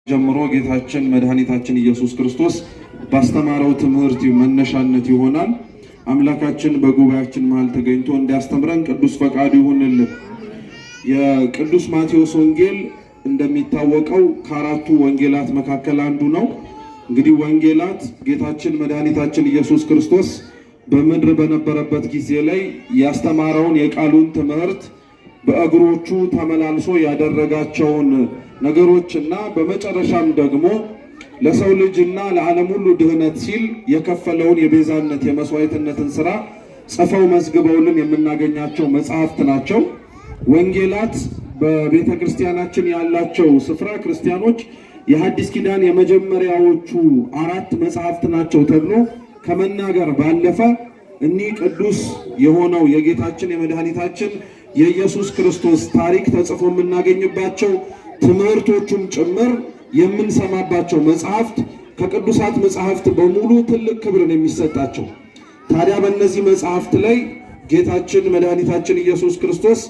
ጀምሮ ጌታችን መድኃኒታችን ኢየሱስ ክርስቶስ ባስተማረው ትምህርት መነሻነት ይሆናል። አምላካችን በጉባኤያችን መሃል ተገኝቶ እንዲያስተምረን ቅዱስ ፈቃዱ ይሁንልን። የቅዱስ ማቴዎስ ወንጌል እንደሚታወቀው ከአራቱ ወንጌላት መካከል አንዱ ነው። እንግዲህ ወንጌላት ጌታችን መድኃኒታችን ኢየሱስ ክርስቶስ በምድር በነበረበት ጊዜ ላይ ያስተማረውን የቃሉን ትምህርት በእግሮቹ ተመላልሶ ያደረጋቸውን ነገሮችና በመጨረሻም ደግሞ ለሰው ልጅና ለዓለም ሁሉ ድህነት ሲል የከፈለውን የቤዛነት የመስዋዕትነትን ሥራ ጽፈው መዝግበውልን የምናገኛቸው መጽሐፍት ናቸው። ወንጌላት በቤተ ክርስቲያናችን ያላቸው ስፍራ ክርስቲያኖች የሐዲስ ኪዳን የመጀመሪያዎቹ 4 መጽሐፍት ናቸው ተብሎ ከመናገር ባለፈ እኒህ ቅዱስ የሆነው የጌታችን የመድኃኒታችን የኢየሱስ ክርስቶስ ታሪክ ተጽፎ የምናገኝባቸው ትምህርቶቹም ጭምር የምንሰማባቸው መጽሐፍት ከቅዱሳት መጽሐፍት በሙሉ ትልቅ ክብርን የሚሰጣቸው። ታዲያ በእነዚህ መጽሐፍት ላይ ጌታችን መድኃኒታችን ኢየሱስ ክርስቶስ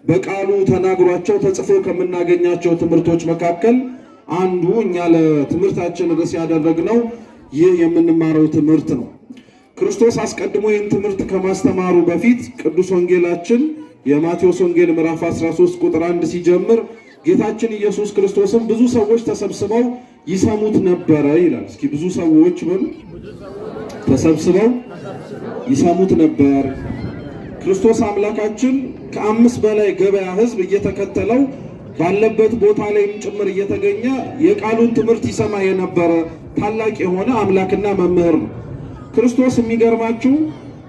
በቃሉ ተናግሯቸው ተጽፎ ከምናገኛቸው ትምህርቶች መካከል አንዱ እኛ ለትምህርታችን ርዕስ ያደረግነው ይህ የምንማረው ትምህርት ነው። ክርስቶስ አስቀድሞ ይህን ትምህርት ከማስተማሩ በፊት ቅዱስ ወንጌላችን የማቴዎስ ወንጌል ምዕራፍ 13 ቁጥር 1 ሲጀምር ጌታችን ኢየሱስ ክርስቶስም ብዙ ሰዎች ተሰብስበው ይሰሙት ነበረ ይላል። እስኪ ብዙ ሰዎች በሉ ተሰብስበው ይሰሙት ነበር። ክርስቶስ አምላካችን ከ5 በላይ ገበያ ሕዝብ እየተከተለው ባለበት ቦታ ላይም ጭምር እየተገኘ የቃሉን ትምህርት ይሰማ የነበረ ታላቅ የሆነ አምላክና መምህር ነው። ክርስቶስ የሚገርማችሁ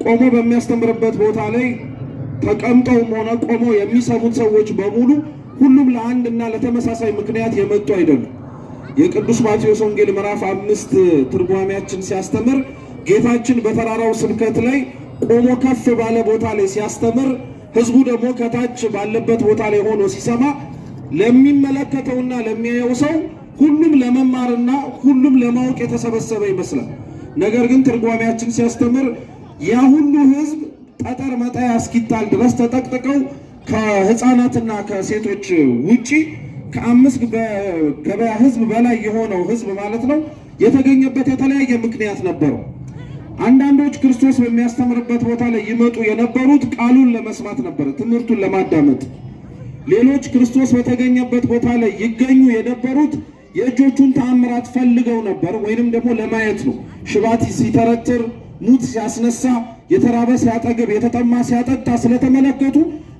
ቆሞ በሚያስተምርበት ቦታ ላይ ተቀምጠውም ሆነ ቆሞ የሚሰሙት ሰዎች በሙሉ ሁሉም ለአንድና ለተመሳሳይ ምክንያት የመጡ አይደሉም። የቅዱስ ማቴዎስ ወንጌል ምዕራፍ 5 ትርጓሜያችን ሲያስተምር ጌታችን በተራራው ስብከት ላይ ቆሞ ከፍ ባለ ቦታ ላይ ሲያስተምር፣ ህዝቡ ደግሞ ከታች ባለበት ቦታ ላይ ሆኖ ሲሰማ ለሚመለከተውና ለሚያየው ሰው ሁሉም ለመማርና ሁሉም ለማወቅ የተሰበሰበ ይመስላል። ነገር ግን ትርጓሜያችን ሲያስተምር ያ ሁሉ ህዝብ ጠጠር መጣያ እስኪጣል ድረስ ተጠቅጥቀው ከህፃናትና ከሴቶች ውጪ ከ5 ገበያ ህዝብ በላይ የሆነው ህዝብ ማለት ነው የተገኘበት የተለያየ ምክንያት ነበረው። አንዳንዶች ክርስቶስ በሚያስተምርበት ቦታ ላይ ይመጡ የነበሩት ቃሉን ለመስማት ነበር፣ ትምህርቱን ለማዳመጥ። ሌሎች ክርስቶስ በተገኘበት ቦታ ላይ ይገኙ የነበሩት የእጆቹን ተአምራት ፈልገው ነበር፣ ወይንም ደግሞ ለማየት ነው። ሽባት ሲተረትር፣ ሙት ሲያስነሳ፣ የተራበ ሲያጠግብ፣ የተጠማ ሲያጠጣ ስለተመለከቱ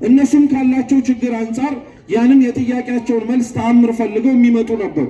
እነሱም ካላቸው ችግር አንጻር ያንን የጥያቄያቸውን መልስ ተአምር ፈልገው የሚመጡ ነበሩ።